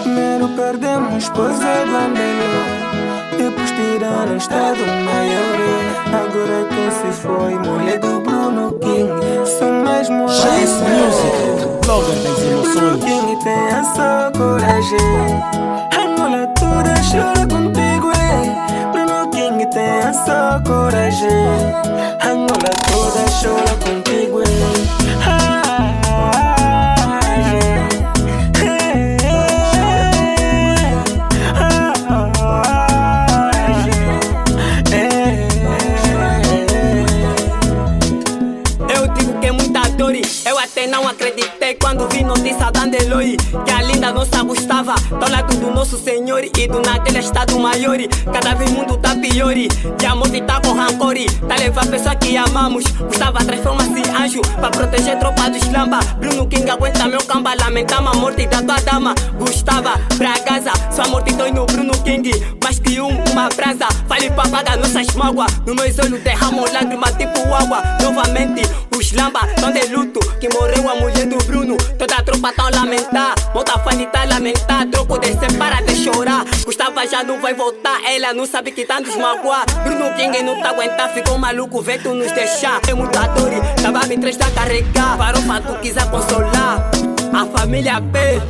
Primeiro perdemos, pois é bandeira. Depois tiraram o estado maior. Agora quem se foi, mulher do Bruno King. São mais mulheres. Chess Music, blogger das Bruno emoções. King tem essa coragem. Angola toda chora contigo, Bruno King tem essa coragem. Angola toda chora contigo, Eu até não acreditei quando vi notícia da Andeloi, que a linda nossa Gustava tá ao lado do nosso Senhor e do naquele estado maior. Cada vez o mundo tá pior, de amor e tá com rancor. Tá levar a pessoa que amamos. Gustava transforma-se em anjo pra proteger a tropa dos lamba. Bruno King aguenta meu camba, lamentamos a morte da tua dama. Gustava, Bragaza, sua morte dói no Bruno King. Mais que uma brasa, fale pra apagar nossas mágoas. Nos meus olhos derramo lágrimas tipo água. Novamente, os lamba tão de luto, que morreu a mulher do Bruno. Toda a tropa tá a lamentar, monta fã tá a lamentar. Troco de ser para de chorar. Gustava já não vai voltar, ela não sabe que tá nos magoar. Bruno King não tá aguentar, ficou maluco, vem tu nos deixar. Tem muita dor, tava me três da carregar. Parou pra tu quiser consolar a família P.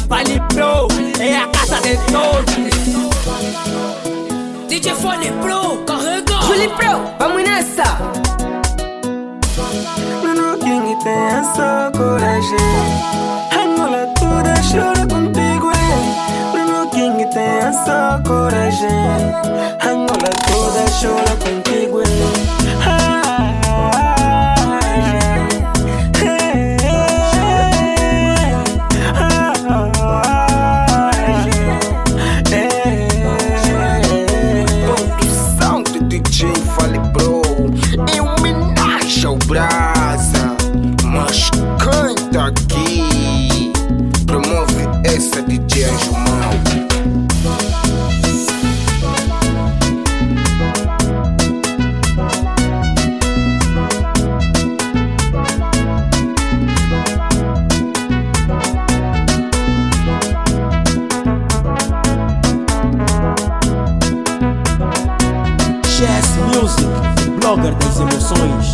Fale Pro, é a casa de todos. DJ Fale Pro, carrega. Fale Pro, vamos nessa. Bruno King tem essa coragem. Angola toda chora contigo, Bruno King tem essa coragem. Angola toda chora contigo, Produção do DJ Fale Pro, em homenagem ao Brasa. Mas quem tá aqui promove essa DJ Anjumão. Chess Music, blogger das emoções.